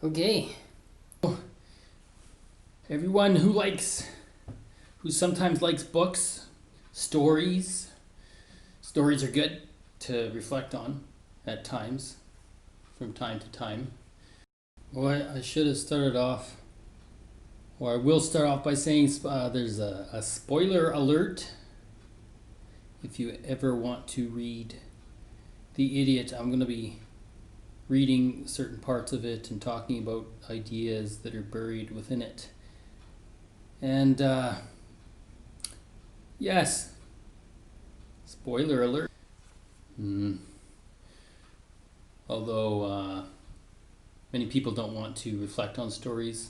Okay. Everyone who sometimes likes books, stories. Stories are good to reflect on at times, from time to time. Well, I should have started off, or I will start off by saying there's a spoiler alert. If you ever want to read The Idiot, I'm going to be reading certain parts of it and talking about ideas that are buried within it. And yes, spoiler alert. Although many people don't want to reflect on stories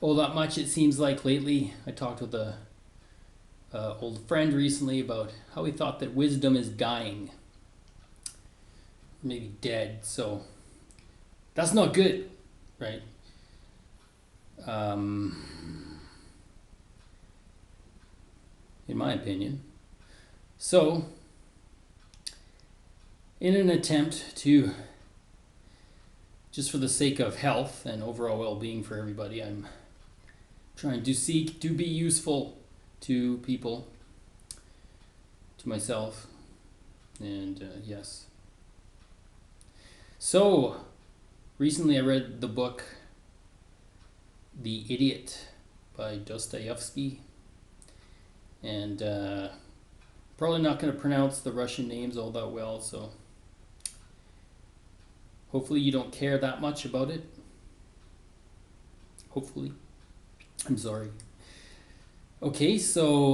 all that much, it seems like lately. I talked with a old friend recently about how he thought that wisdom is dying, maybe dead. So that's not good, right? In my opinion. So, in an attempt to, just for the sake of health and overall well-being for everybody, I'm trying to seek to be useful to people, to myself, and yes. So, recently I read the book The Idiot by Dostoyevsky, and probably not going to pronounce the Russian names all that well, so hopefully you don't care that much about it. Hopefully. I'm sorry. Okay, so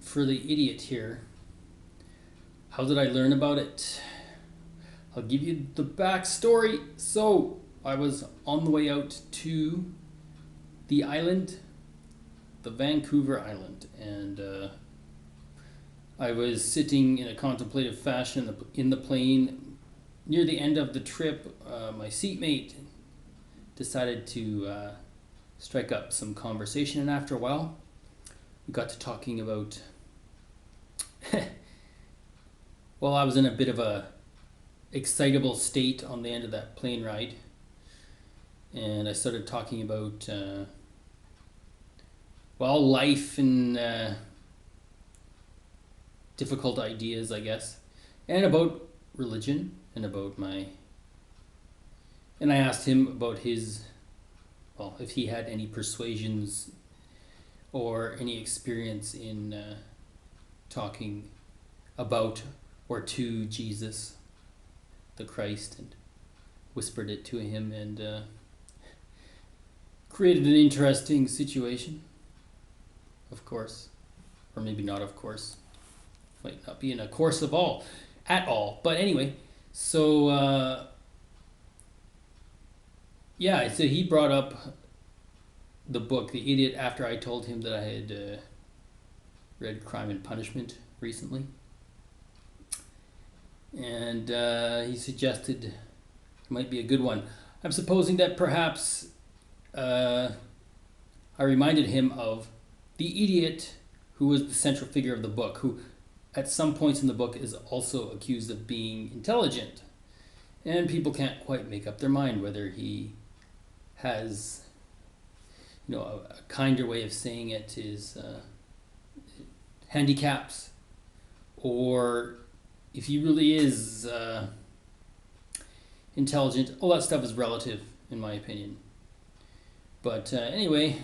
for The Idiot here, how did I learn about it? I'll give you the backstory. So I was on the way out to the island, the Vancouver Island, and I was sitting in a contemplative fashion in the plane. Near the end of the trip, my seatmate decided to strike up some conversation, and after a while, we got to talking about. Well, I was in a bit of a excitable state on the end of that plane ride, and I started talking about life and difficult ideas, I guess, and about religion and about and I asked him about if he had any persuasions or any experience in talking about or to Jesus, the Christ, and whispered it to him, and created an interesting situation, of course, or maybe not, of course. Might not be in a course at all. But anyway, so so he brought up the book The Idiot after I told him that I had read Crime and Punishment recently, and he suggested it might be a good one. I'm supposing that perhaps I reminded him of the idiot who was the central figure of the book, who at some points in the book is also accused of being intelligent. And people can't quite make up their mind whether he has, a kinder way of saying it is handicaps, or if he really is intelligent. All that stuff is relative, in my opinion. But anyway,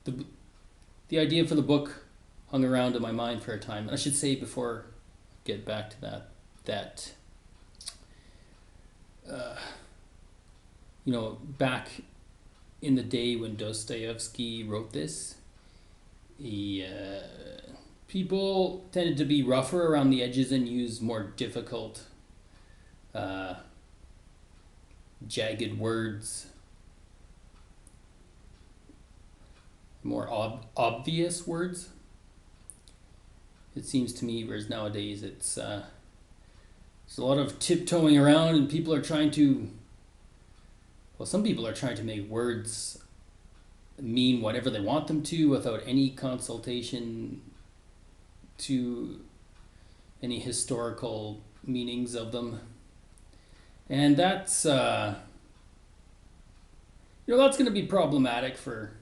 the idea for the book hung around in my mind for a time. And I should say, before I get back to that back in the day when Dostoyevsky wrote this, people tended to be rougher around the edges and use more difficult, jagged words, more obvious words, it seems to me, whereas nowadays it's there's a lot of tiptoeing around, and people are trying to, some people are trying to make words mean whatever they want them to without any consultation to any historical meanings of them, and that's that's going to be problematic for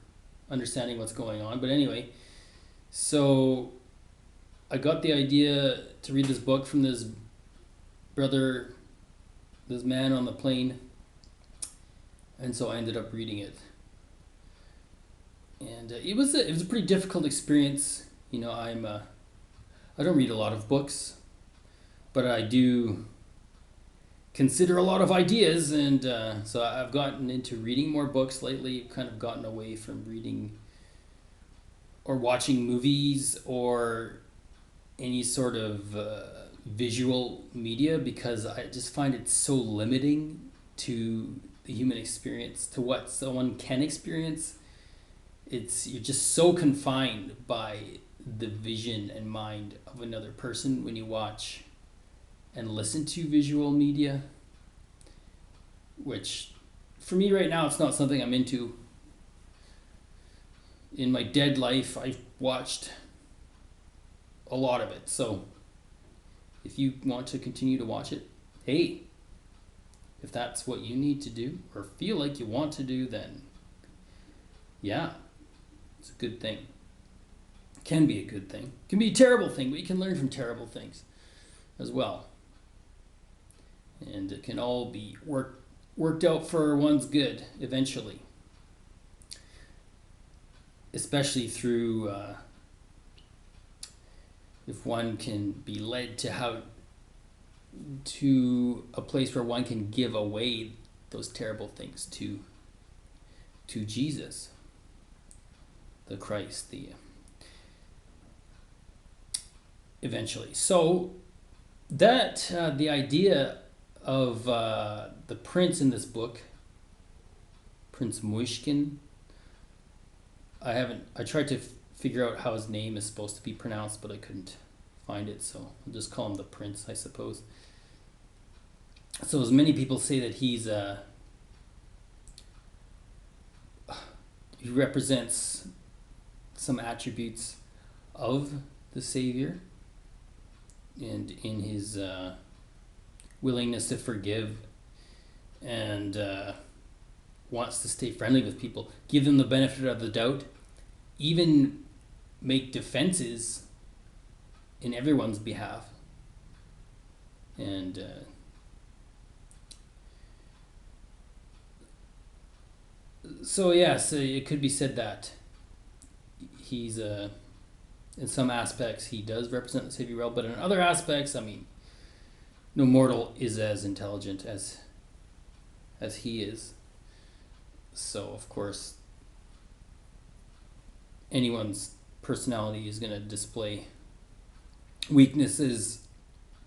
understanding what's going on. But anyway, so I got the idea to read this book from this brother, this man on the plane, and so I ended up reading it. And it was a pretty difficult experience. I don't read a lot of books, but I do consider a lot of ideas, and so I've gotten into reading more books lately. Kind of gotten away from reading or watching movies or any sort of visual media, because I just find it so limiting to the human experience, to what someone can experience. You're just so confined by the vision and mind of another person when you watch and listen to visual media, which for me right now, it's not something I'm into. In my dead life, I've watched a lot of it. So if you want to continue to watch it, hey, if that's what you need to do or feel like you want to do, then yeah, it's a good thing. Can be a good thing. Can be a terrible thing, but you can learn from terrible things as well. And it can all be worked out for one's good eventually. Especially through if one can be led to a place where one can give away those terrible things to Jesus, the Christ, eventually. So that the idea of the prince in this book, Prince Muishkin, I tried to figure out how his name is supposed to be pronounced, but I couldn't find it, so I'll just call him the prince, I suppose. So as many people say that he represents some attributes of the Savior, and in his willingness to forgive and wants to stay friendly with people, give them the benefit of the doubt, even make defenses in everyone's behalf. And so it could be said that he's in some aspects he does represent the Savior well, but in other aspects, I mean, no mortal is as intelligent as he is. So of course, anyone's personality is going to display weaknesses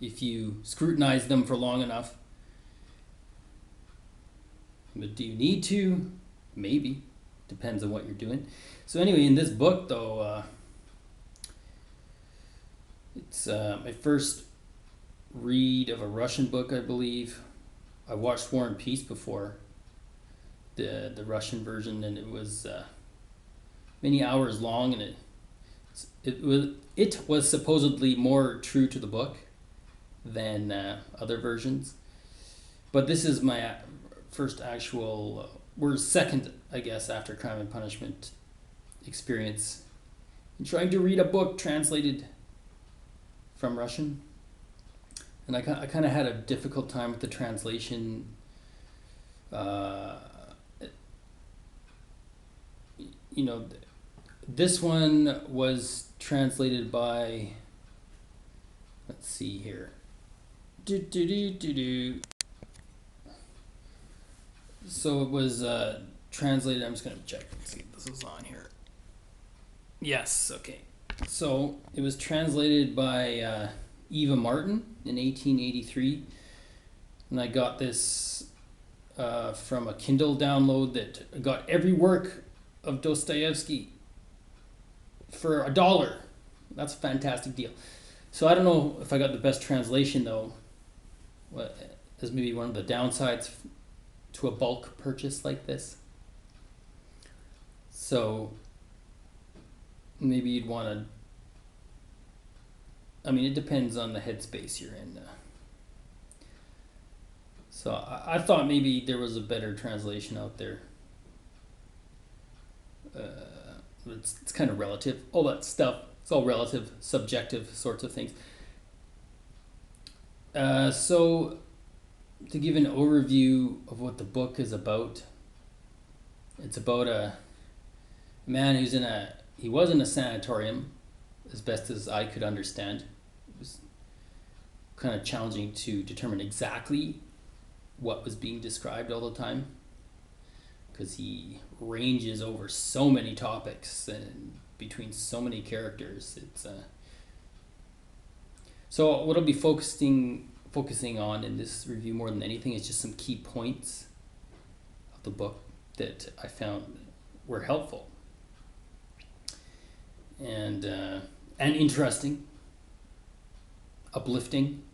if you scrutinize them for long enough. But do you need to? Maybe. Depends on what you're doing. So anyway, in this book, though, it's my first read of a Russian book, I believe. I watched War and Peace before, the Russian version, and it was many hours long, and it was supposedly more true to the book than other versions. But this is my first actual, or second, I guess, after Crime and Punishment experience in trying to read a book translated from Russian. And I kind of had a difficult time with the translation. This one was translated by, let's see here. So it was translated, I'm just going to check and see if this is on here. Yes, okay. So it was translated by Eva Martin in 1883. And I got this from a Kindle download that got every work of Dostoyevsky for $1. That's a fantastic deal. So I don't know if I got the best translation, though. As maybe one of the downsides to a bulk purchase like this. So maybe you'd want to, I mean, it depends on the headspace you're in. So I thought maybe there was a better translation out there. It's kind of relative. All that stuff, it's all relative, subjective sorts of things. So to give an overview of what the book is about, it's about a man he was in a sanatorium, as best as I could understand. It was kind of challenging to determine exactly what was being described all the time, because he ranges over so many topics and between so many characters. So what I'll be focusing on in this review more than anything is just some key points of the book that I found were helpful and interesting, uplifting,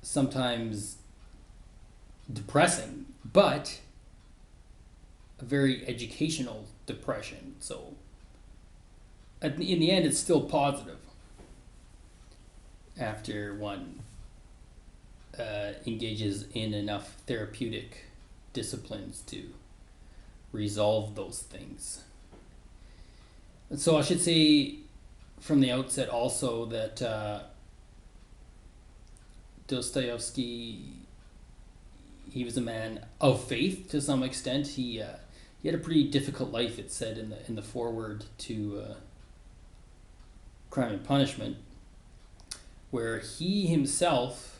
sometimes depressing, but a very educational depression. So in the end, it's still positive after one engages in enough therapeutic disciplines to resolve those things. And so I should say from the outset also that Dostoyevsky, he was a man of faith to some extent. He had a pretty difficult life, it said in the foreword to Crime and Punishment, where he himself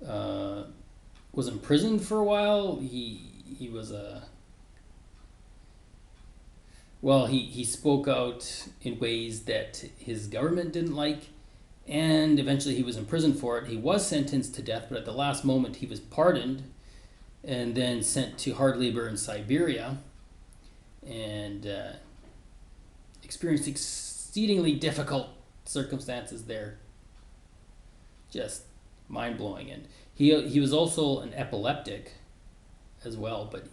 was imprisoned for a while. He was he spoke out in ways that his government didn't like, and eventually he was imprisoned for it. He was sentenced to death, but at the last moment he was pardoned and then sent to hard labor in Siberia and experienced exceedingly difficult circumstances there. Just mind-blowing. And he was also an epileptic as well, but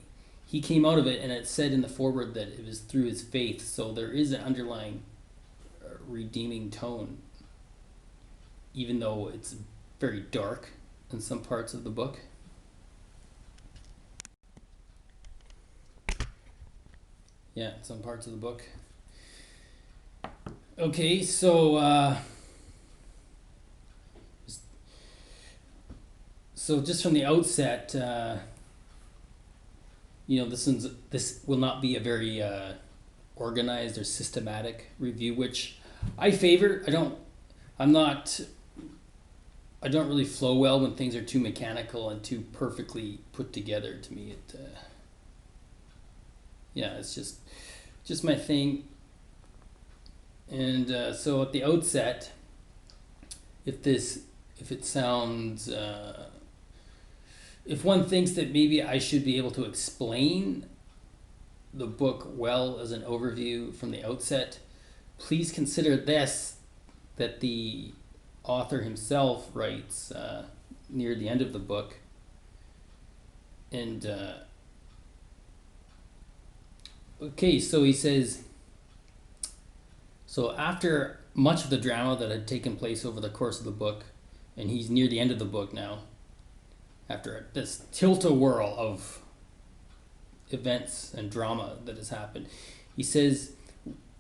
he came out of it, and it said in the foreword that it was through his faith. So there is an underlying redeeming tone, even though it's very dark in some parts of the book. Yeah, some parts of the book. Okay, so just from the outset, this will not be a very organized or systematic review, which I favor. I don't really flow well when things are too mechanical and too perfectly put together. To me, it's just my thing. And so at the outset, if it sounds, if one thinks that maybe I should be able to explain the book well as an overview from the outset, please consider this, that the author himself writes near the end of the book. And okay, so he says, so after much of the drama that had taken place over the course of the book, and he's near the end of the book now, after this tilt-a-whirl of events and drama that has happened, he says,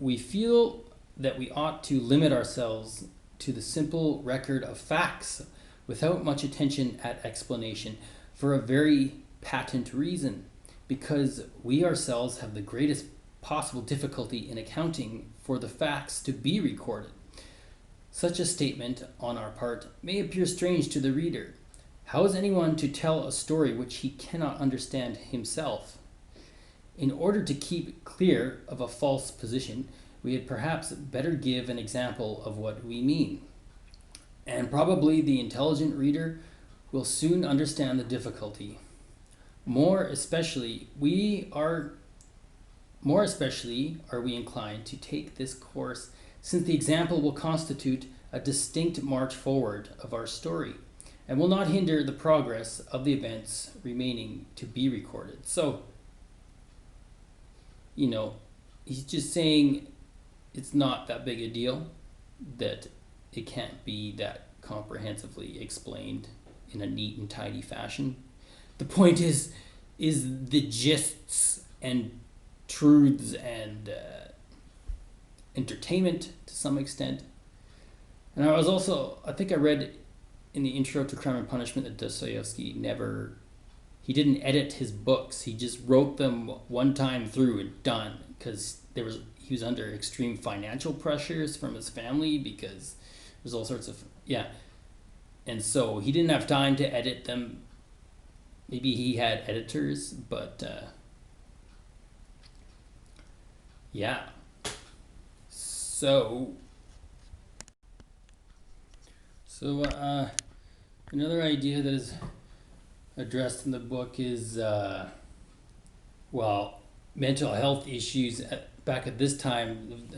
we feel that we ought to limit ourselves to the simple record of facts without much attention at explanation, for a very patent reason, because we ourselves have the greatest possible difficulty in accounting for the facts to be recorded. Such a statement on our part may appear strange to the reader. How is anyone to tell a story which he cannot understand himself? In order to keep clear of a false position, we had perhaps better give an example of what we mean. And probably the intelligent reader will soon understand the difficulty. More especially are we inclined to take this course, since the example will constitute a distinct march forward of our story, and will not hinder the progress of the events remaining to be recorded. So, he's just saying it's not that big a deal that it can't be that comprehensively explained in a neat and tidy fashion. The point is the gists and truths and entertainment to some extent. And I think I read in the intro to Crime and Punishment that Dostoyevsky he didn't edit his books. He just wrote them one time through and done, because he was under extreme financial pressures from his family, because there's all sorts of, yeah. And so he didn't have time to edit them. Maybe he had editors, but yeah. So another idea that is addressed in the book is, mental health issues back at this time.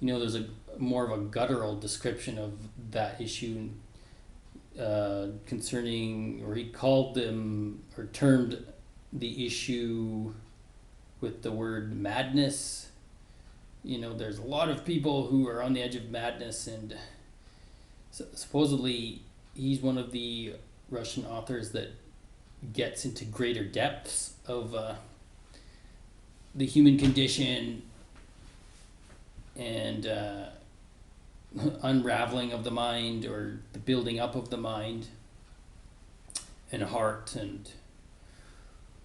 There's a more of a guttural description of that issue concerning, or he called them, or termed the issue with the word madness. There's a lot of people who are on the edge of madness, and supposedly he's one of the Russian authors that gets into greater depths of the human condition and unraveling of the mind, or the building up of the mind and heart and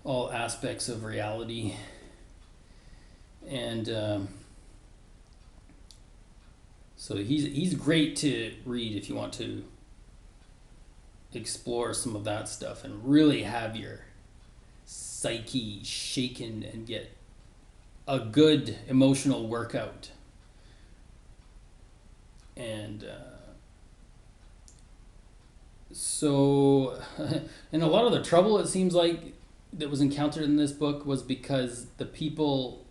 all aspects of reality. And so he's great to read if you want to explore some of that stuff and really have your psyche shaken and get a good emotional workout. And and a lot of the trouble, it seems like, that was encountered in this book was because the people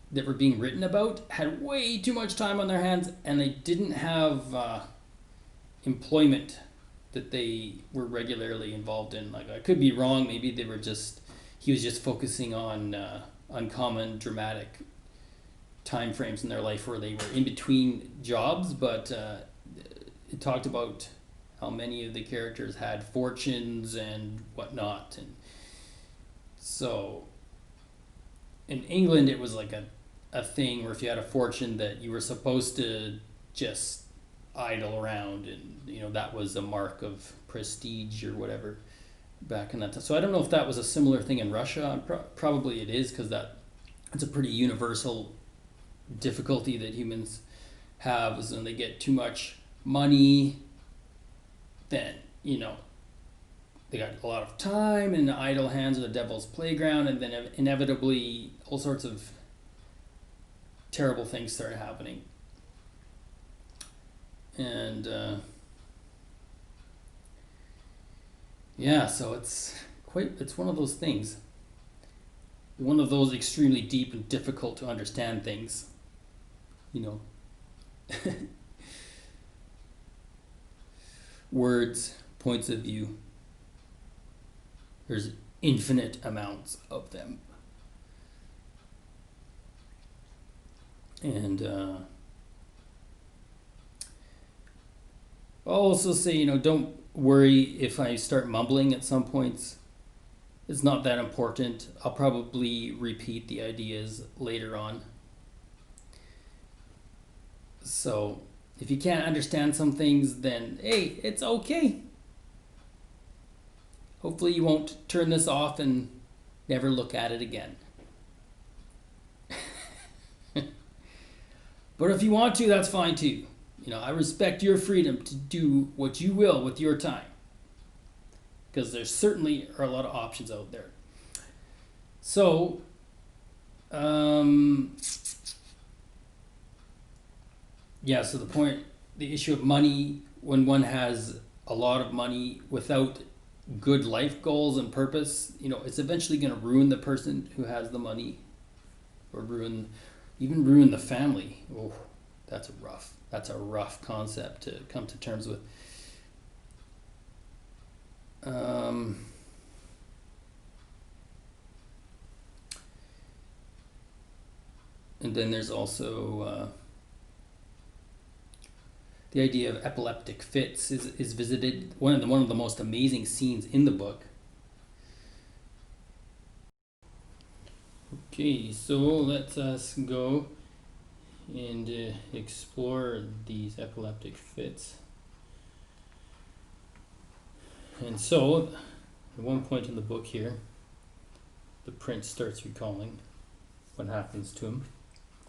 that were being written about had way too much time on their hands, and they didn't have employment that they were regularly involved in. Like, I could be wrong, maybe he was just focusing on uncommon dramatic time frames in their life where they were in between jobs, but it talked about how many of the characters had fortunes and whatnot. And so in England, it was like a thing where if you had a fortune, that you were supposed to just idle around, and that was a mark of prestige or whatever back in that time. So I don't know if that was a similar thing in Russia. Probably it is, because it's a pretty universal difficulty that humans have, is when they get too much money, then they got a lot of time, and idle hands are the devil's playground, and then inevitably all sorts of terrible things start happening. And so it's one of those things, one of those extremely deep and difficult to understand things, words, points of view. There's infinite amounts of them. And I'll also say, don't worry if I start mumbling at some points. It's not that important. I'll probably repeat the ideas later on. So if you can't understand some things, then hey, it's okay. Hopefully you won't turn this off and never look at it again. But if you want to, that's fine too. I respect your freedom to do what you will with your time, because there certainly are a lot of options out there. So, so the issue of money, when one has a lot of money without good life goals and purpose, it's eventually going to ruin the person who has the money, or ruin the family. Oh, that's a rough concept to come to terms with. And then there's also The idea of epileptic fits is visited one of the most amazing scenes in the book. Okay, so let us go and explore these epileptic fits. And so, at one point in the book here, the prince starts recalling what happens to him.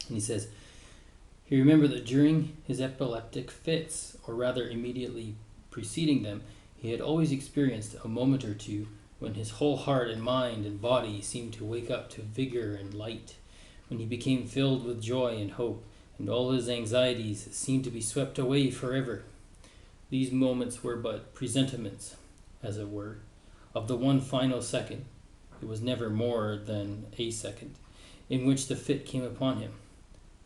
And he says, he remembered that during his epileptic fits, or rather immediately preceding them, he had always experienced a moment or two when his whole heart and mind and body seemed to wake up to vigor and light, when he became filled with joy and hope, and all his anxieties seemed to be swept away forever. These moments were but presentiments, as it were, of the one final second, it was never more than a second, in which the fit came upon him.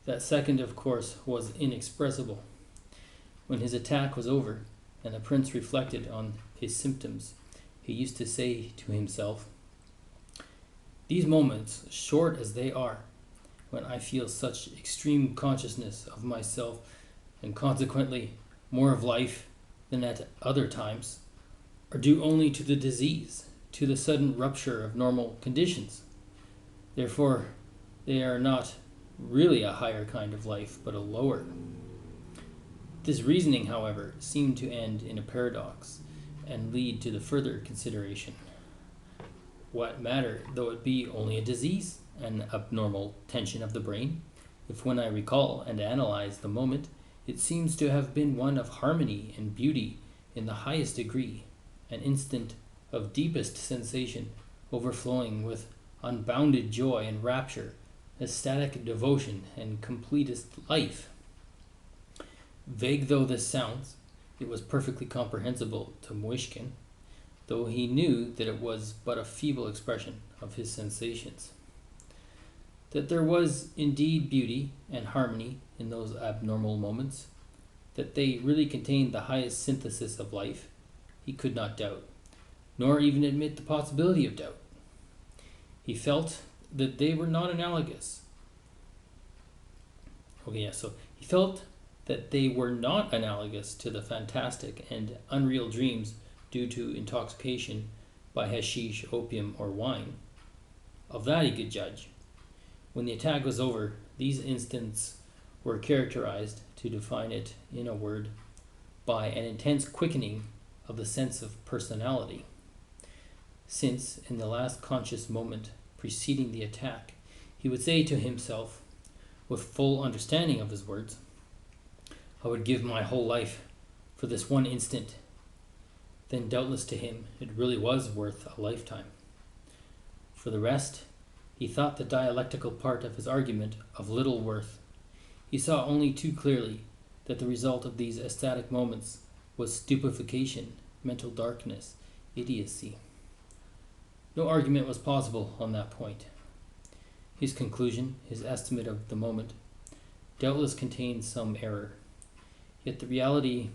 That second, of course, was inexpressible. When his attack was over, and the prince reflected on his symptoms, he used to say to himself, "These moments, short as they are, when I feel such extreme consciousness of myself, and consequently more of life than at other times, are due only to the disease, to the sudden rupture of normal conditions. Therefore, they are not really a higher kind of life, but a lower." This reasoning, however, seemed to end in a paradox, and lead to the further consideration. What matter though it be only a disease, an abnormal tension of the brain, if when I recall and analyze the moment, it seems to have been one of harmony and beauty in the highest degree, an instant of deepest sensation, overflowing with unbounded joy and rapture, ecstatic devotion and completest life. Vague though this sounds, it was perfectly comprehensible to Muishkin, though he knew that it was but a feeble expression of his sensations. That there was indeed beauty and harmony in those abnormal moments, that they really contained the highest synthesis of life, he could not doubt, nor even admit the possibility of doubt. He felt that they were not analogous. He felt that they were not analogous to the fantastic and unreal dreams due to intoxication by hashish, opium, or wine. Of that he could judge. When the attack was over, these instants were characterized, to define it in a word, by an intense quickening of the sense of personality. Since, in the last conscious moment preceding the attack, he would say to himself, with full understanding of his words, "I would give my whole life for this one instant," then doubtless to him it really was worth a lifetime. For the rest, he thought the dialectical part of his argument of little worth. He saw only too clearly that the result of these ecstatic moments was stupefaction, mental darkness, idiocy. No argument was possible on that point. His conclusion, his estimate of the moment, doubtless contained some error. Yet the reality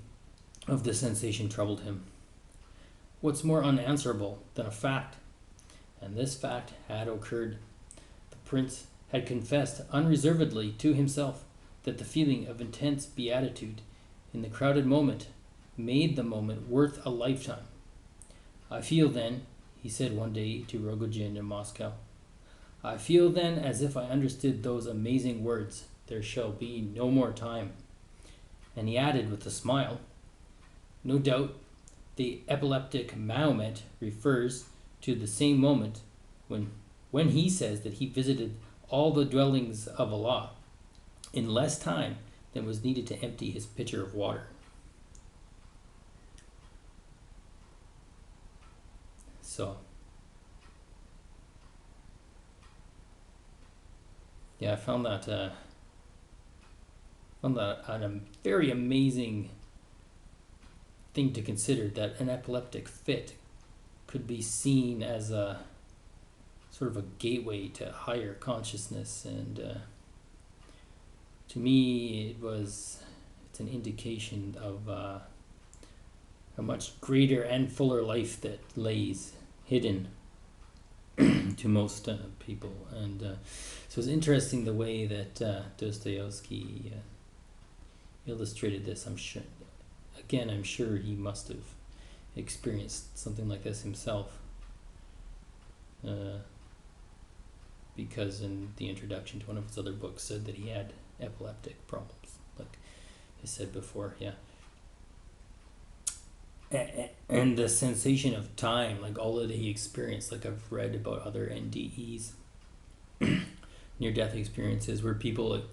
of the sensation troubled him. What's more unanswerable than a fact? And this fact had occurred. The prince had confessed unreservedly to himself that the feeling of intense beatitude in the crowded moment made the moment worth a lifetime. "I feel then," he said one day to Rogojin in Moscow, "I feel then as if I understood those amazing words, 'There shall be no more time.'" And he added with a smile, "No doubt the epileptic Mahomet refers to the same moment when he says that he visited all the dwellings of Allah in less time than was needed to empty his pitcher of water." So, yeah, I found that a very amazing thing to consider, that an epileptic fit could be seen as a sort of a gateway to higher consciousness, and to me it's an indication of a much greater and fuller life that lays hidden to most people. And so it's interesting the way that Dostoyevsky illustrated this. I'm sure. Again, I'm sure he must have experienced something like this himself. Because in the introduction to one of his other books said that he had epileptic problems, like I said before, yeah. And the sensation of time, like all that he experienced, like I've read about other NDEs, near-death experiences, where people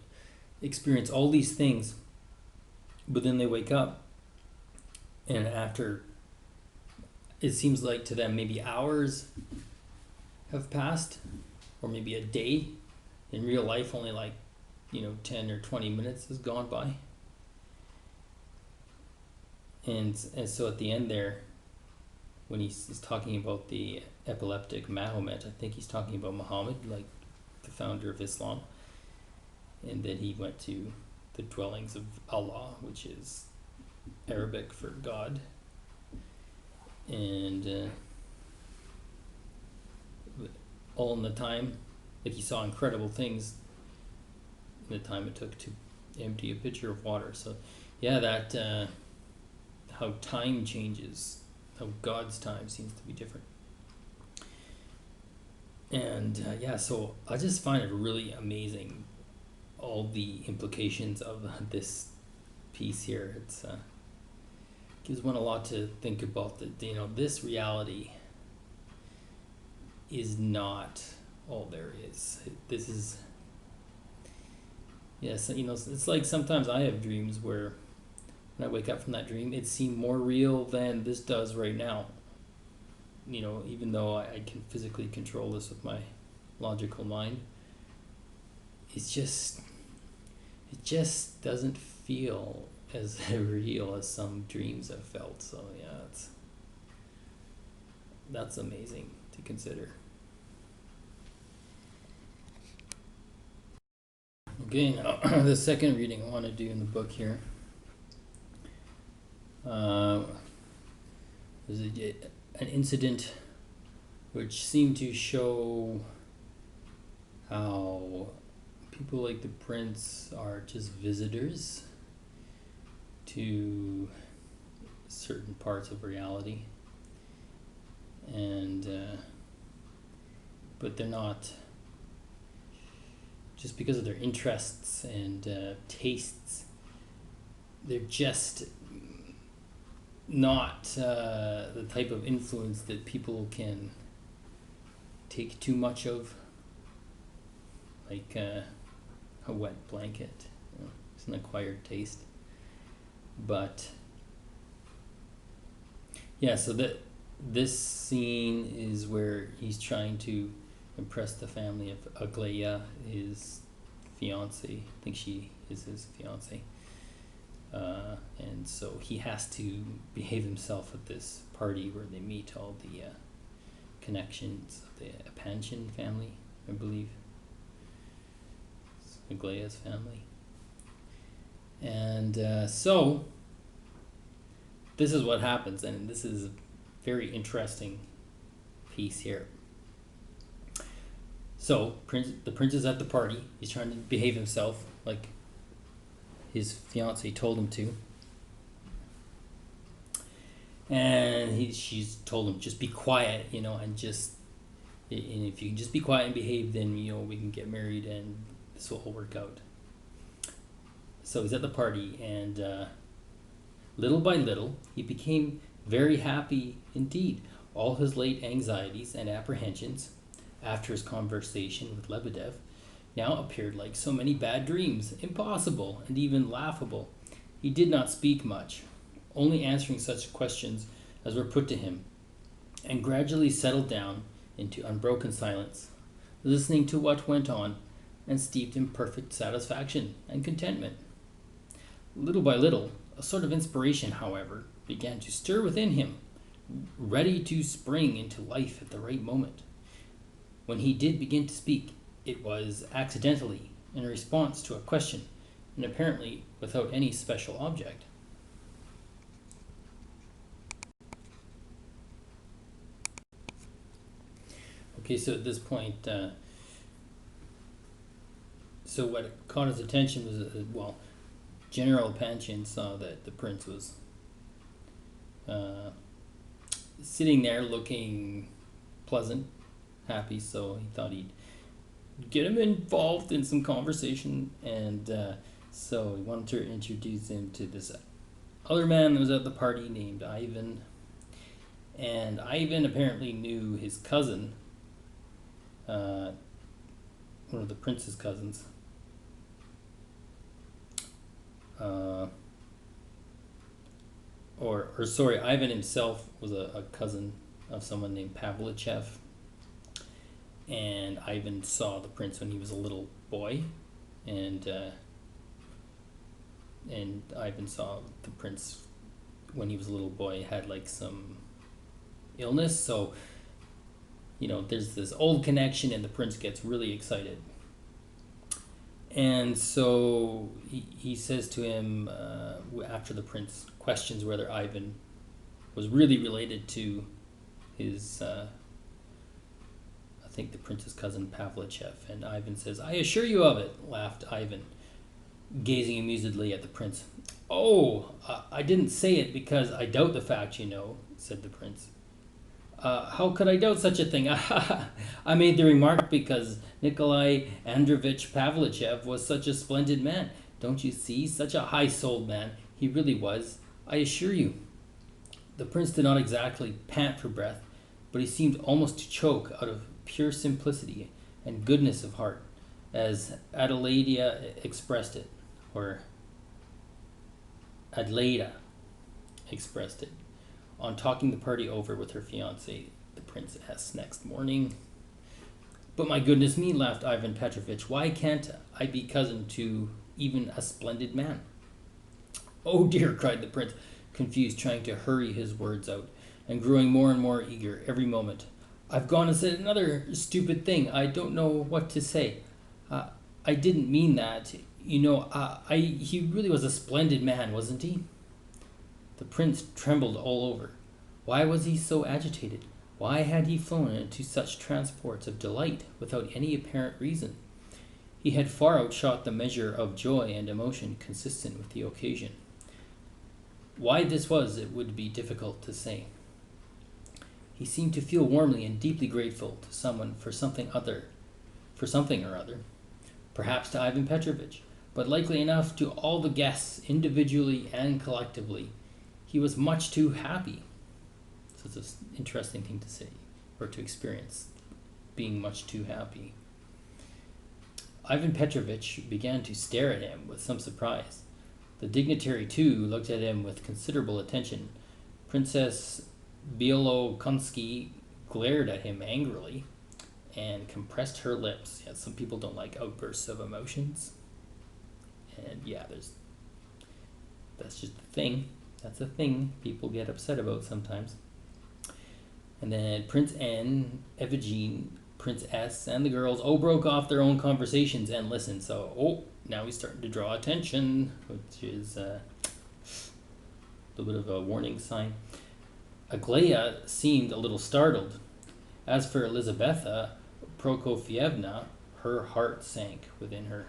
experience all these things, but then they wake up, and after, it seems like to them maybe hours have passed, or maybe a day. In real life, only like 10 or 20 minutes has gone by. And so at the end there, when he's talking about the epileptic Mahomet, I think he's talking about Muhammad, like the founder of Islam, and then he went to the dwellings of Allah, which is Arabic for God, and all in the time, like he saw incredible things in the time it took to empty a pitcher of water. So yeah, that how time changes, how God's time seems to be different. And yeah, so I just find it really amazing, all the implications of this piece here. It's gives one a lot to think about. That this reality is not all there is. This is, yes, it's like sometimes I have dreams where when I wake up from that dream, it seems more real than this does right now. Even though I can physically control this with my logical mind, it just doesn't feel as real as some dreams have felt. So yeah, that's amazing to consider. Okay, now the second reading I want to do in the book here. There's an incident which seemed to show how people like the prince are just visitors to certain parts of reality, and but they're not, just because of their interests and tastes, they're just not the type of influence that people can take too much of, like a wet blanket. It's an acquired taste. But yeah, so this scene is where he's trying to impress the family of Aglaia, his fiance. I think she is his fiance. And so he has to behave himself at this party where they meet all the connections of the Apanchin family, I believe. It's Aglaia's family. And so this is what happens, and this is a very interesting piece here. So the prince is at the party. He's trying to behave himself like his fiance told him to, and she's told him, just be quiet, and if you can just be quiet and behave, then we can get married and this will all work out. So he's at the party, and little by little he became very happy indeed. All his late anxieties and apprehensions after his conversation with Lebedev now appeared like so many bad dreams, impossible and even laughable. He did not speak much, only answering such questions as were put to him, and gradually settled down into unbroken silence, listening to what went on, and steeped in perfect satisfaction and contentment. Little by little, a sort of inspiration, however, began to stir within him, ready to spring into life at the right moment. When he did begin to speak, it was accidentally, in response to a question, and apparently without any special object. Okay, so at this point, so what caught his attention was, General Panshin saw that the prince was uh, sitting there looking pleasant, happy, so he thought he'd get him involved in some conversation, and so he wanted to introduce him to this other man that was at the party named Ivan. And Ivan apparently knew his cousin, one of the prince's cousins. Or sorry, Ivan himself was a cousin of someone named Pavlichev. And Ivan saw the prince when he was a little boy, and Ivan saw the prince when he was a little boy had like some illness, so there's this old connection, and the prince gets really excited. And so he says to him, after the prince questions whether Ivan was really related to his, I think the prince's cousin Pavlichev, and Ivan says, "I assure you of it," laughed Ivan, gazing amusedly at the prince. "Oh, I didn't say it because I doubt the fact, said the prince. How could I doubt such a thing? I made the remark because Nikolai Androvich Pavlichev was such a splendid man. Don't you see? Such a high-souled man. He really was, I assure you." The prince did not exactly pant for breath, but he seemed almost to choke out of pure simplicity and goodness of heart, as Adelaida expressed it, or Adelaida expressed it, on talking the party over with her fiancé, the prince asked next morning. "But my goodness me," laughed Ivan Petrovich, "why can't I be cousin to even a splendid man?" "Oh dear," cried the prince, confused, trying to hurry his words out, and growing more and more eager every moment. "I've gone and said another stupid thing. I don't know what to say. I didn't mean that. He really was a splendid man, wasn't he?" The prince trembled all over. Why was he so agitated? Why had he flown into such transports of delight without any apparent reason? He had far outshot the measure of joy and emotion consistent with the occasion. Why this was, it would be difficult to say. He seemed to feel warmly and deeply grateful to someone for something or other, perhaps to Ivan Petrovich, but likely enough to all the guests, individually and collectively. He was much too happy. So it's an interesting thing to say, or to experience, being much too happy. Ivan Petrovich began to stare at him with some surprise. The dignitary, too, looked at him with considerable attention. Princess Bielokonsky glared at him angrily and compressed her lips. Yeah, some people don't like outbursts of emotions. And that's just the thing. That's a thing people get upset about sometimes. And then Prince N, Evagene, Prince S, and the girls all broke off their own conversations and listened. So, now he's starting to draw attention, which is a little bit of a warning sign. Aglaya seemed a little startled. As for Elizabetha Prokofievna, her heart sank within her.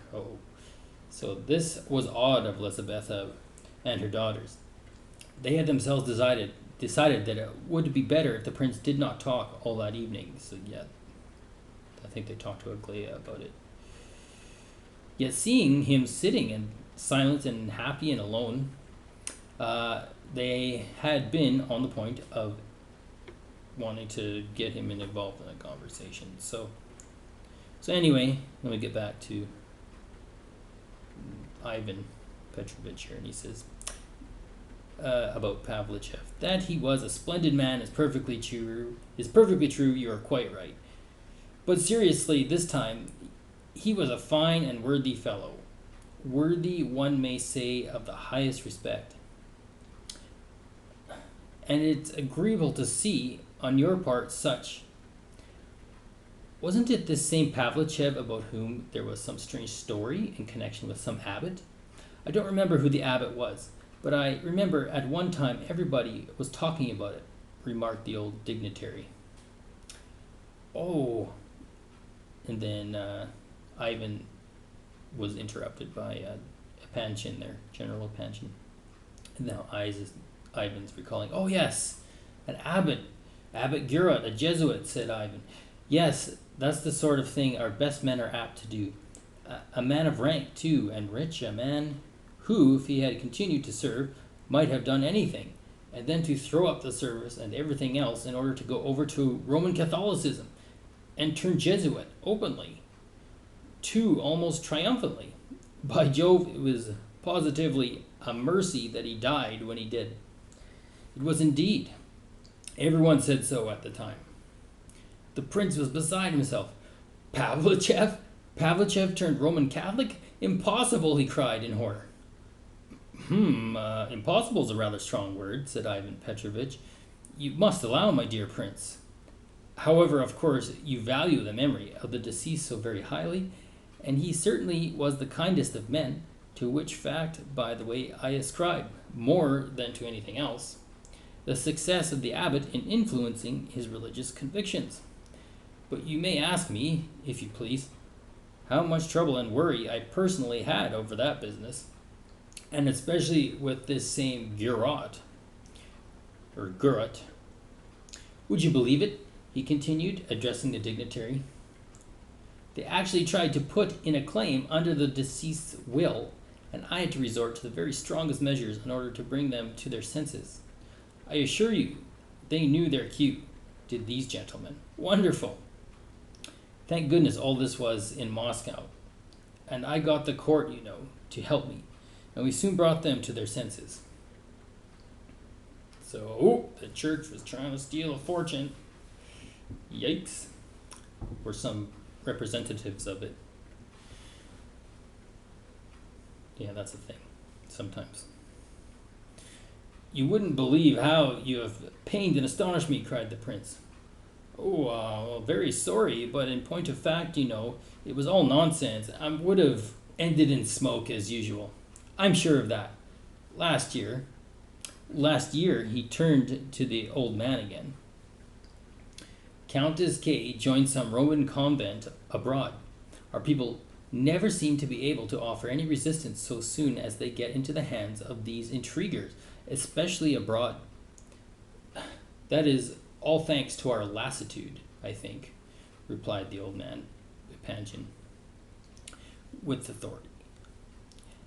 So this was odd of Elizabetha and her daughters. They had themselves decided that it would be better if the prince did not talk all that evening. So I think they talked to Aglaya about it. Yet seeing him sitting in silent and happy and alone, they had been on the point of wanting to get him involved in a conversation. So anyway, let me get back to Ivan Petrovich here, and he says about Pavlichev, that he was a splendid man is perfectly true. You are quite right. But seriously, this time, he was a fine and worthy fellow, worthy, one may say, of the highest respect. And it's agreeable to see, on your part, such. Wasn't it this same Pavlichev about whom there was some strange story in connection with some abbot? I don't remember who the abbot was, but I remember at one time everybody was talking about it, remarked the old dignitary. Oh, and then Ivan was interrupted by Epanchin there, General Epanchin. And now Ivan's recalling, oh yes, an abbot, Abbot Gurot, a Jesuit, said Ivan. Yes, that's the sort of thing our best men are apt to do. A man of rank, too, and rich, a man who, if he had continued to serve, might have done anything, and then to throw up the service and everything else in order to go over to Roman Catholicism and turn Jesuit openly, too, almost triumphantly. By Jove, it was positively a mercy that he died when he did. It was indeed. Everyone said so at the time. The prince was beside himself. Pavlichev? Pavlichev turned Roman Catholic? Impossible, he cried in horror. Impossible is a rather strong word, said Ivan Petrovich. You must allow, my dear prince. However, of course, you value the memory of the deceased so very highly, and he certainly was the kindest of men, to which fact, by the way, I ascribe, more than to anything else, the success of the abbot in influencing his religious convictions. But you may ask me, if you please, how much trouble and worry I personally had over that business, and especially with this same Gurot. Would you believe it? He continued, addressing the dignitary. They actually tried to put in a claim under the deceased's will, and I had to resort to the very strongest measures in order to bring them to their senses. I assure you, they knew their cue, did these gentlemen. Wonderful! Thank goodness all this was in Moscow, and I got the court, to help me, and we soon brought them to their senses. So, the church was trying to steal a fortune. Yikes. Or some representatives of it. Yeah, that's the thing. Sometimes. You wouldn't believe how you have pained and astonished me, cried the prince. Oh, very sorry, but in point of fact, it was all nonsense. I would have ended in smoke as usual. I'm sure of that. Last year, he turned to the old man again. Countess K. joined some Roman convent abroad. Our people never seem to be able to offer any resistance so soon as they get into the hands of these intriguers, especially abroad. That is all thanks to our lassitude, I think, replied the old man, Epanchin, with authority.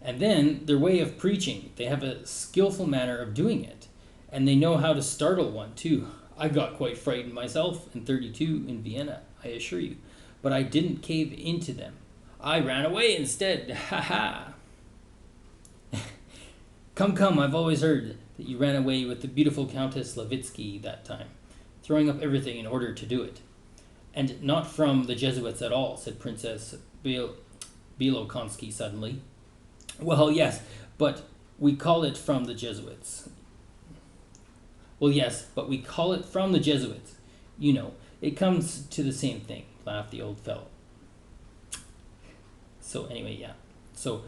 And then their way of preaching, they have a skillful manner of doing it, and they know how to startle one, too. I got quite frightened myself in 32 in Vienna, I assure you, but I didn't cave into them. I ran away instead. Ha ha! Come, I've always heard that you ran away with the beautiful Countess Levitsky that time, throwing up everything in order to do it. And not from the Jesuits at all, said Princess Bilokonsky suddenly. Well, yes, but we call it from the Jesuits. Well, yes, but we call it from the Jesuits. It comes to the same thing, laughed the old fellow. So anyway, yeah. So,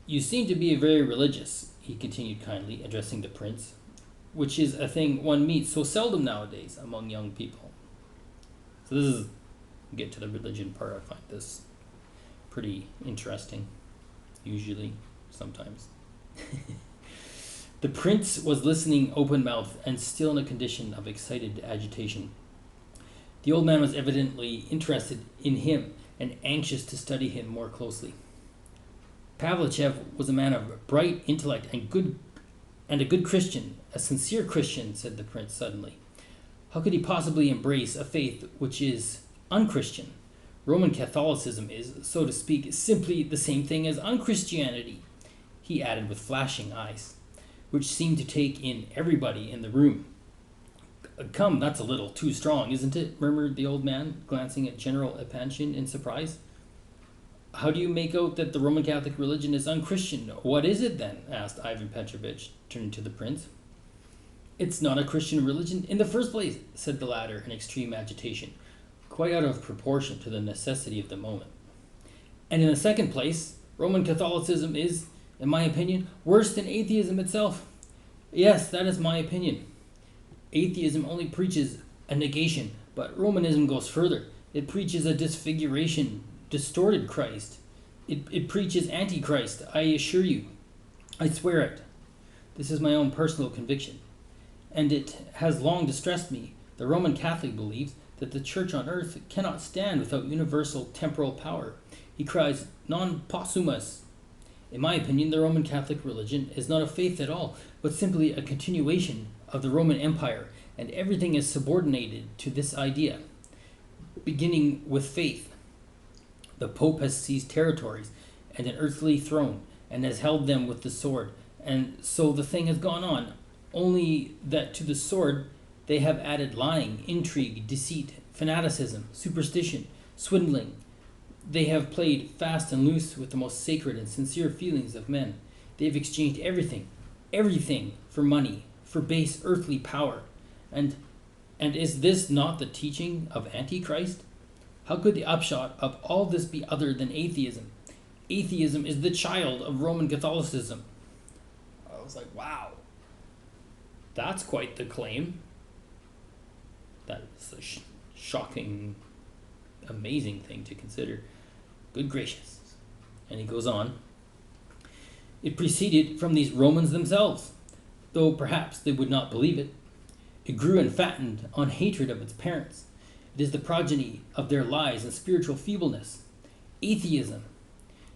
you seem to be very religious, he continued kindly, addressing the prince, which is a thing one meets so seldom nowadays among young people. So this is, get to the religion part, I find this pretty interesting, usually, sometimes. The prince was listening open-mouthed and still in a condition of excited agitation. The old man was evidently interested in him and anxious to study him more closely. Pavlichev was a man of bright intellect and a good Christian, a sincere Christian, said the prince suddenly. How could he possibly embrace a faith which is unchristian? Roman Catholicism is, so to speak, simply the same thing as unchristianity, he added with flashing eyes, which seemed to take in everybody in the room. Come, that's a little too strong, isn't it? Murmured the old man, glancing at General Epanchin in surprise. How do you make out that the Roman Catholic religion is unchristian? What is it then? Asked Ivan Petrovich, turning to the prince. It's not a Christian religion in the first place, said the latter in extreme agitation, quite out of proportion to the necessity of the moment. And in the second place, Roman Catholicism is, in my opinion, worse than atheism itself. Yes, that is my opinion. Atheism only preaches a negation, but Romanism goes further. It preaches a disfiguration, distorted Christ. It preaches Antichrist, I assure you. I swear it. This is my own personal conviction. And it has long distressed me. The Roman Catholic believes that the Church on earth cannot stand without universal temporal power. He cries, non possumus. In my opinion, the Roman Catholic religion is not a faith at all, but simply a continuation of the Roman Empire, and everything is subordinated to this idea. Beginning with faith, the Pope has seized territories and an earthly throne, and has held them with the sword, and so the thing has gone on, only that to the sword they have added lying, intrigue, deceit, fanaticism, superstition, swindling. They have played fast and loose with the most sacred and sincere feelings of men. They have exchanged everything for money, for base earthly power. And is this not the teaching of Antichrist? How could the upshot of all this be other than atheism? Atheism is the child of Roman Catholicism. I was like, wow, that's quite the claim. That is a shocking, amazing thing to consider. Good gracious. And he goes on. It proceeded from these Romans themselves, though perhaps they would not believe it. It grew and fattened on hatred of its parents. It is the progeny of their lies and spiritual feebleness. Atheism.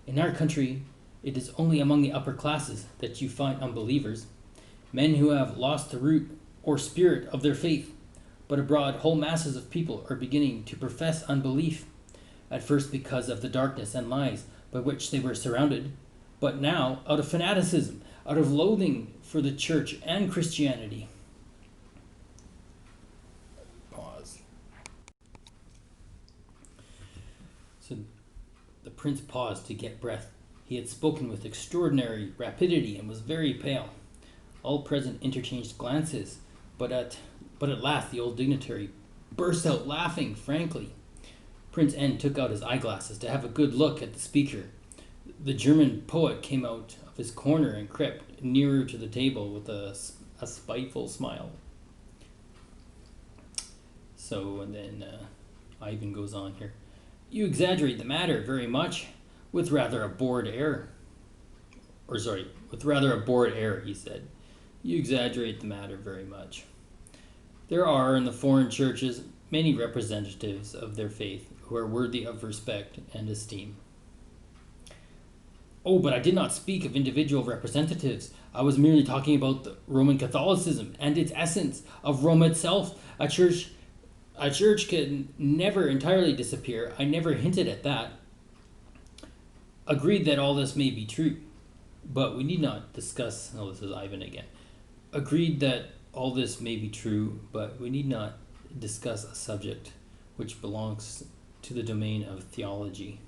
In our country, it is only among the upper classes that you find unbelievers, men who have lost the root or spirit of their faith. But abroad, whole masses of people are beginning to profess unbelief, at first because of the darkness and lies by which they were surrounded, but now out of fanaticism, out of loathing for the church and Christianity. Pause. So the prince paused to get breath. He had spoken with extraordinary rapidity and was very pale. All present interchanged glances, but at last the old dignitary burst out laughing frankly. Prince N took out his eyeglasses to have a good look at the speaker. The German poet came out of his corner and crept nearer to the table with a spiteful smile. So, and then Ivan goes on here. You exaggerate the matter very much, with rather a bored air. With rather a bored air, he said. You exaggerate the matter very much. There are in the foreign churches many representatives of their faith who are worthy of respect and esteem. Oh, but I did not speak of individual representatives. I was merely talking about the Roman Catholicism and its essence of Rome itself. A church can never entirely disappear. I never hinted at that. Agreed that all this may be true, but we need not discuss... Oh, this is Ivan again. Agreed that all this may be true, but we need not discuss a subject which belongs to the domain of theology.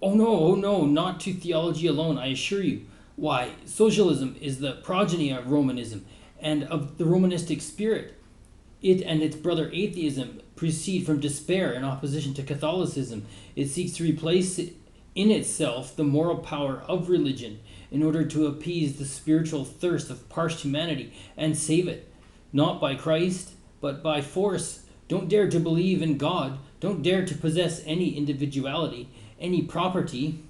Oh no, not to theology alone, I assure you. Why, socialism is the progeny of Romanism and of the Romanistic spirit. It and its brother atheism proceed from despair in opposition to Catholicism. It seeks to replace in itself the moral power of religion in order to appease the spiritual thirst of parched humanity and save it, not by Christ, but by force. Don't dare to believe in God. Don't dare to possess any individuality, any property.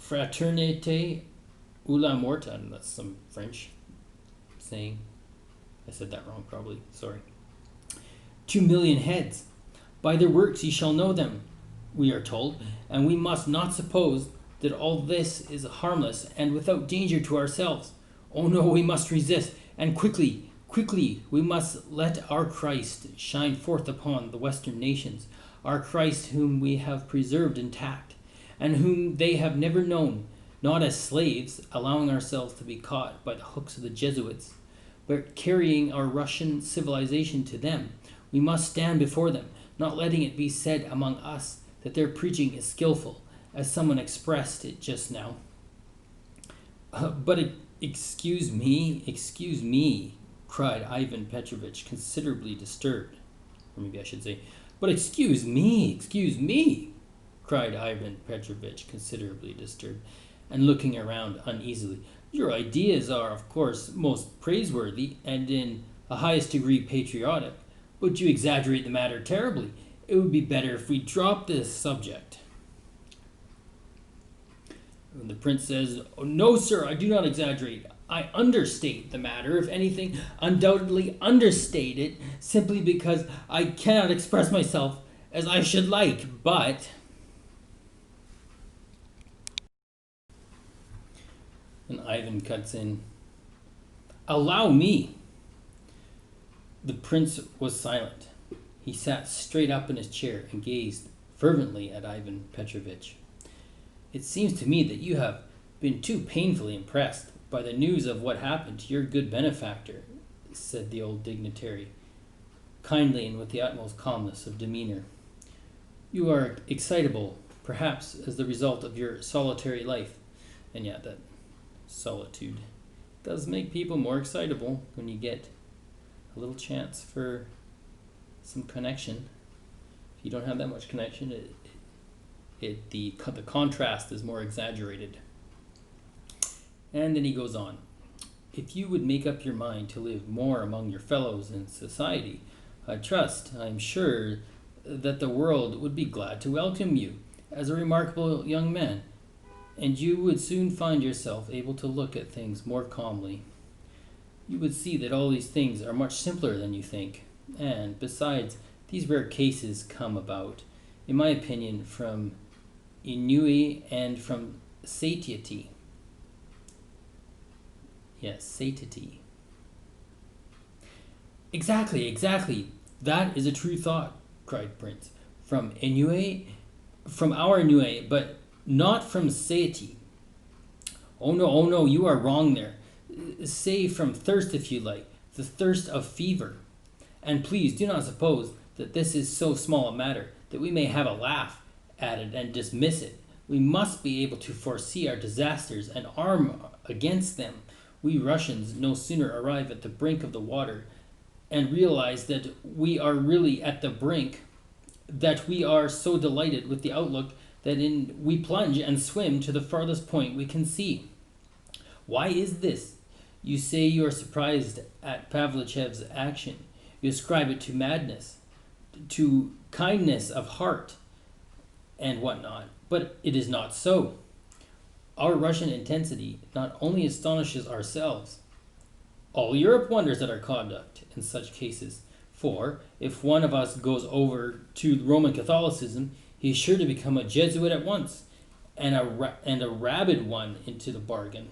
Fraternité ou la mort. That's some French saying. I said that wrong, probably. Sorry. 2 million heads. By their works ye shall know them, we are told, and we must not suppose that all this is harmless and without danger to ourselves. Oh no, we must resist, and quickly we must let our Christ shine forth upon the Western nations, our Christ whom we have preserved intact, and whom they have never known, not as slaves, allowing ourselves to be caught by the hooks of the Jesuits, but carrying our Russian civilization to them. We must stand before them, not letting it be said among us that their preaching is skillful, as someone expressed it just now. But excuse me, cried Ivan Petrovich, considerably disturbed. Or maybe I should say, but excuse me, cried Ivan Petrovich, considerably disturbed, and looking around uneasily. Your ideas are, of course, most praiseworthy and in the highest degree patriotic, but you exaggerate the matter terribly. It would be better if we dropped this subject. And the prince says, "Oh, no, sir, I do not exaggerate. I understate the matter, if anything, undoubtedly understate it, simply because I cannot express myself as I should like, but..." And Ivan cuts in, "Allow me." The prince was silent. He sat straight up in his chair and gazed fervently at Ivan Petrovitch. "It seems to me that you have been too painfully impressed by the news of what happened to your good benefactor," said the old dignitary, kindly and with the utmost calmness of demeanor. "You are excitable, perhaps as the result of your solitary life, and yet that solitude does make people more excitable when you get a little chance for some connection. If you don't have that much connection, the contrast is more exaggerated." And then he goes on, "If you would make up your mind to live more among your fellows in society, I am sure that the world would be glad to welcome you as a remarkable young man, and you would soon find yourself able to look at things more calmly. You would see that all these things are much simpler than you think, and besides, these rare cases come about, in my opinion, from ennui and from satiety." Yes, satiety. Exactly. That is a true thought," cried Prince. "From ennui, from our ennui, but not from satiety." Oh no, you are wrong there. Say from thirst if you like, the thirst of fever. And please do not suppose that this is so small a matter that we may have a laugh at it and dismiss it. We must be able to foresee our disasters and arm against them. We Russians no sooner arrive at the brink of the water and realize that we are really at the brink, that we are so delighted with the outlook that we plunge and swim to the farthest point we can see. Why is this? You say you are surprised at Pavlichev's action. You ascribe it to madness, to kindness of heart, and whatnot. But it is not so. Our Russian intensity not only astonishes ourselves, all Europe wonders at our conduct in such cases. For if one of us goes over to Roman Catholicism, he is sure to become a Jesuit at once, and a rabid one into the bargain.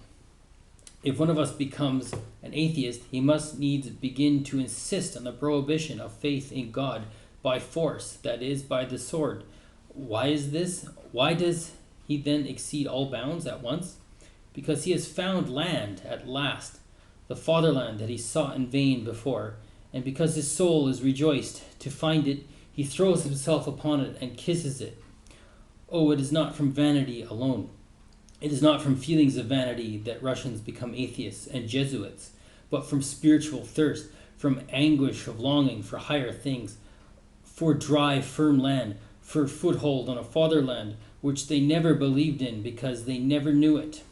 If one of us becomes an atheist, he must needs begin to insist on the prohibition of faith in God by force, that is, by the sword. Why is this? Why does he then exceed all bounds at once? Because he has found land at last, the fatherland that he sought in vain before, and because his soul is rejoiced to find it, he throws himself upon it and kisses it. Oh, it is not from vanity alone. It is not from feelings of vanity that Russians become atheists and Jesuits, but from spiritual thirst, from anguish of longing for higher things, for dry, firm land, for foothold on a fatherland which they never believed in because they never knew it.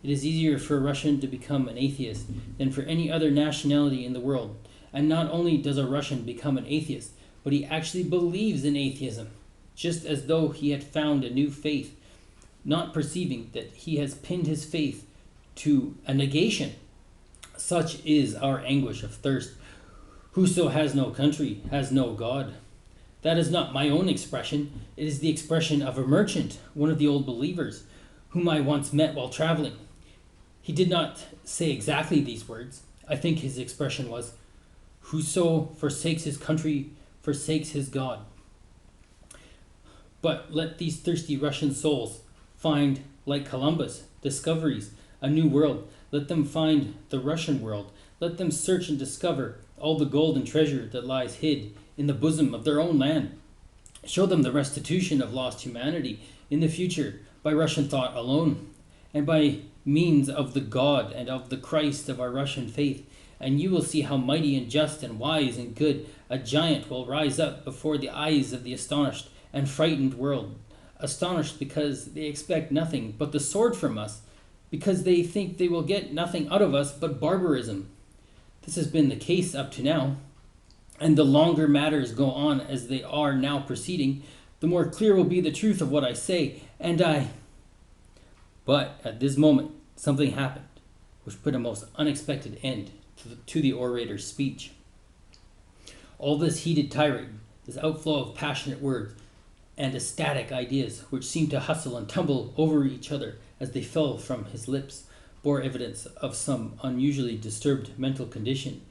It is easier for a Russian to become an atheist than for any other nationality in the world. And not only does a Russian become an atheist, but he actually believes in atheism, just as though he had found a new faith, not perceiving that he has pinned his faith to a negation. Such is our anguish of thirst. Whoso has no country has no God. That is not my own expression. It is the expression of a merchant, one of the old believers, whom I once met while traveling. He did not say exactly these words. I think his expression was, "Whoso forsakes his country forsakes his God." But let these thirsty Russian souls find, like Columbus, discoveries, a new world. Let them find the Russian world. Let them search and discover all the gold and treasure that lies hid in the bosom of their own land. Show them the restitution of lost humanity in the future by Russian thought alone, and by means of the God and of the Christ of our Russian faith, and you will see how mighty and just and wise and good a giant will rise up before the eyes of the astonished and frightened world. Astonished because they expect nothing but the sword from us, because they think they will get nothing out of us but barbarism. This has been the case up to now, and the longer matters go on as they are now proceeding, the more clear will be the truth of what I say, and But at this moment, something happened, which put a most unexpected end to the orator's speech. All this heated tirade, this outflow of passionate words, and ecstatic ideas, which seemed to hustle and tumble over each other as they fell from his lips, bore evidence of some unusually disturbed mental condition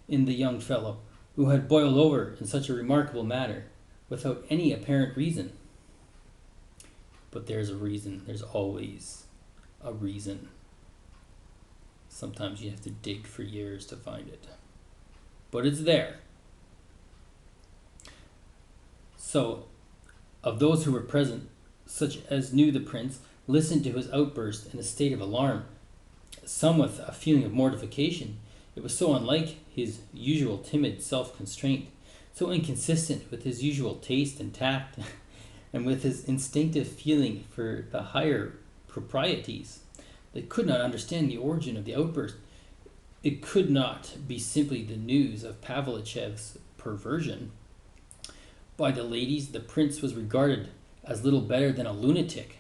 in the young fellow, who had boiled over in such a remarkable manner, without any apparent reason. But there's a reason. There's always a reason. Sometimes you have to dig for years to find it. But it's there. So, of those who were present, such as knew the prince, listened to his outburst in a state of alarm, some with a feeling of mortification. It was so unlike his usual timid self-constraint, so inconsistent with his usual taste and tact, and with his instinctive feeling for the higher proprieties. They could not understand the origin of the outburst. It could not be simply the news of Pavlichev's perversion. By the ladies, the prince was regarded as little better than a lunatic,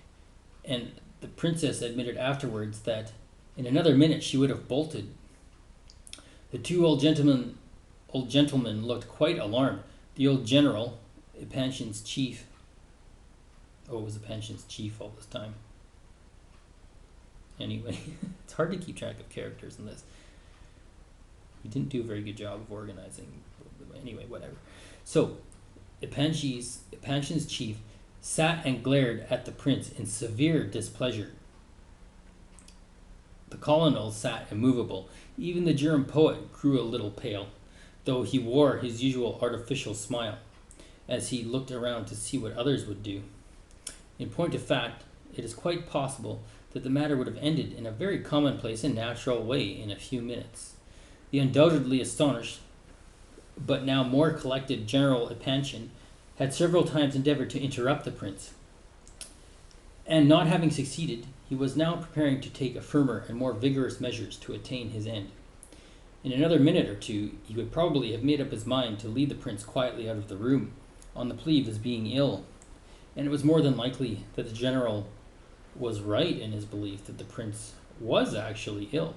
and the princess admitted afterwards that in another minute she would have bolted. The two old gentlemen looked quite alarmed. The old general, Epanchin's chief, it was Epanchin's chief all this time. Anyway, it's hard to keep track of characters in this. He didn't do a very good job of organizing. Anyway, whatever. So, Epanchin's chief sat and glared at the prince in severe displeasure. The colonel sat immovable. Even the German poet grew a little pale, though he wore his usual artificial smile, as he looked around to see what others would do. In point of fact, it is quite possible that the matter would have ended in a very commonplace and natural way in a few minutes. The undoubtedly astonished, but now more collected General Epanchin had several times endeavored to interrupt the prince, and not having succeeded, he was now preparing to take a firmer and more vigorous measures to attain his end. In another minute or two, he would probably have made up his mind to lead the prince quietly out of the room, on the plea of his being ill, and it was more than likely that the general was right in his belief that the prince was actually ill.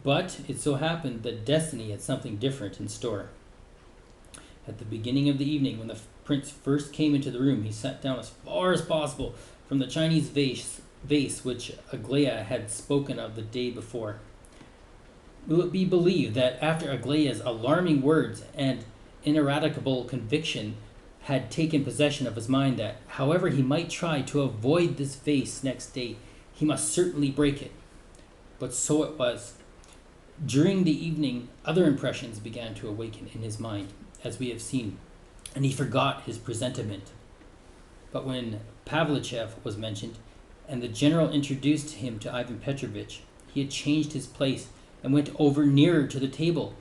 But it so happened that destiny had something different in store. At the beginning of the evening, when the prince first came into the room, he sat down as far as possible from the Chinese vase which Aglaia had spoken of the day before. Will it be believed that after Aglaia's alarming words and ineradicable conviction had taken possession of his mind, that, however he might try to avoid this vase next day, he must certainly break it? But so it was. During the evening, other impressions began to awaken in his mind, as we have seen, and he forgot his presentiment. But when Pavlichev was mentioned, and the general introduced him to Ivan Petrovich, he had changed his place and went over nearer to the table.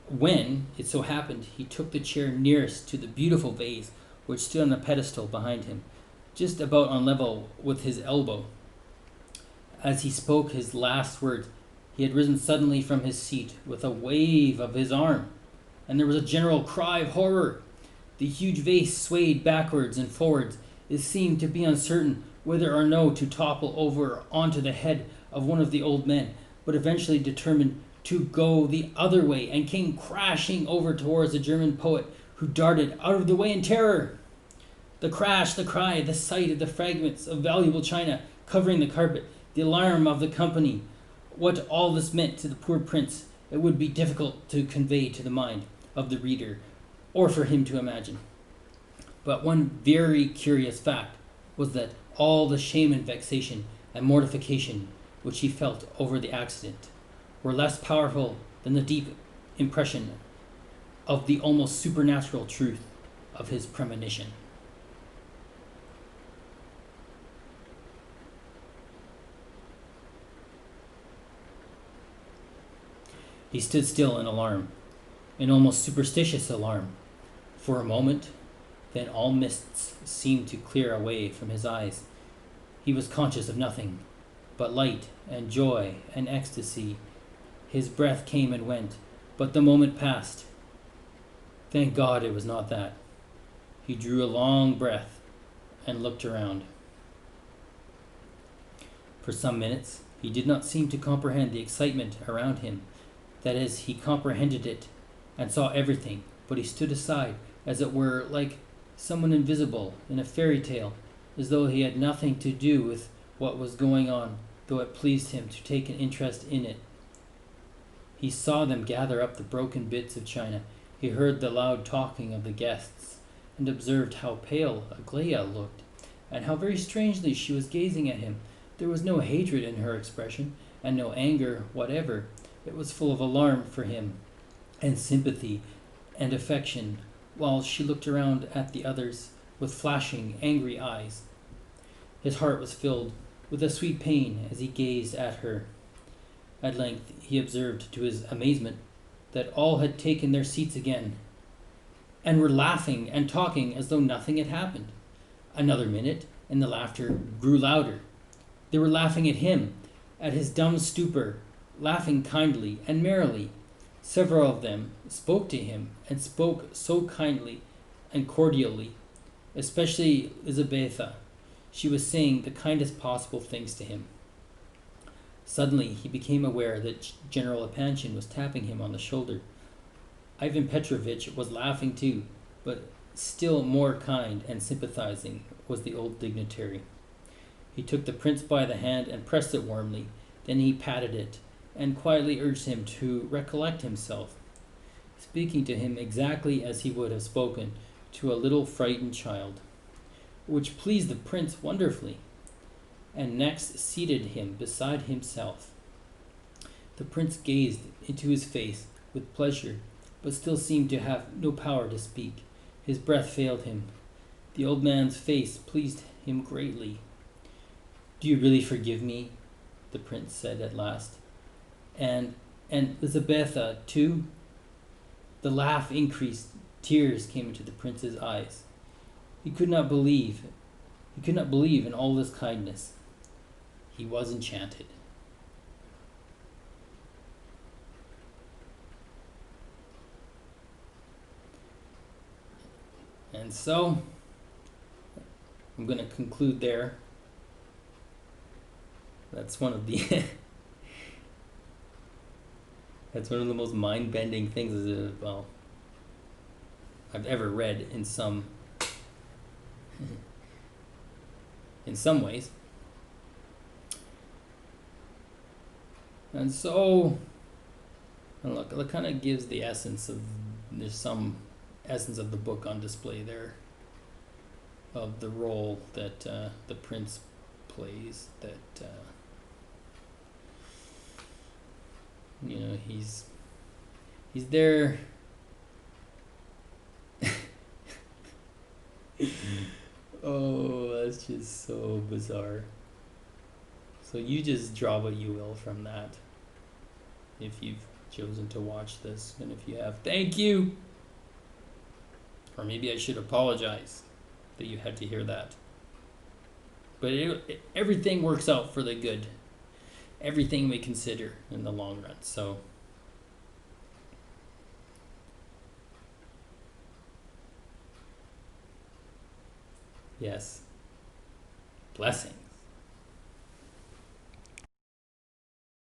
When, it so happened, he took the chair nearest to the beautiful vase which stood on a pedestal behind him, just about on level with his elbow. As he spoke his last words, he had risen suddenly from his seat with a wave of his arm, and there was a general cry of horror. The huge vase swayed backwards and forwards. It seemed to be uncertain whether or no to topple over onto the head of one of the old men, but eventually determined to go the other way and came crashing over towards the German poet, who darted out of the way in terror. The crash, the cry, the sight of the fragments of valuable china covering the carpet, the alarm of the company, what all this meant to the poor prince, it would be difficult to convey to the mind of the reader, or for him to imagine. But one very curious fact was that all the shame and vexation and mortification which he felt over the accident were less powerful than the deep impression of the almost supernatural truth of his premonition. He stood still in alarm, in almost superstitious alarm, for a moment. Then all mists seemed to clear away from his eyes. He was conscious of nothing but light and joy and ecstasy. His breath came and went, but the moment passed. Thank God it was not that. He drew a long breath and looked around. For some minutes he did not seem to comprehend the excitement around him. That is, he comprehended it and saw everything, but he stood aside, as it were, like someone invisible in a fairy tale, as though he had nothing to do with what was going on, though it pleased him to take an interest in it. He saw them gather up the broken bits of china. He heard the loud talking of the guests, and observed how pale Aglaia looked, and how very strangely she was gazing at him. There was no hatred in her expression, and no anger whatever. It was full of alarm for him, and sympathy, and affection, while she looked around at the others with flashing, angry eyes. His heart was filled with a sweet pain as he gazed at her. At length he observed, to his amazement, that all had taken their seats again, and were laughing and talking as though nothing had happened. Another minute, and the laughter grew louder. They were laughing at him, at his dumb stupor, laughing kindly and merrily. Several of them spoke to him, and spoke so kindly and cordially, especially Elizabetha. She was saying the kindest possible things to him. Suddenly he became aware that General Epanchin was tapping him on the shoulder. Ivan Petrovitch was laughing too, but still more kind and sympathizing was the old dignitary. He took the prince by the hand and pressed it warmly. Then he patted it, and quietly urged him to recollect himself, speaking to him exactly as he would have spoken to a little frightened child, which pleased the prince wonderfully, and next seated him beside himself. The prince gazed into his face with pleasure, but still seemed to have no power to speak. His breath failed him. The old man's face pleased him greatly. "Do you really forgive me?" the prince said at last. And Elizabetha, too?" The laugh increased. Tears came into the prince's eyes. He could not believe in all this kindness. He was enchanted. And so, I'm going to conclude there. That's one of the that's one of the most mind-bending things I've ever read in some ways. And so, and look, it kind of gives the essence of, there's some essence of the book on display there, of the role that the prince plays, that he's there. Oh, that's just so bizarre. So you just draw what you will from that, if you've chosen to watch this, and if you have, thank you. Or maybe I should apologize that you had to hear that. But everything works out for the good. Everything we consider in the long run. So, yes. Blessings.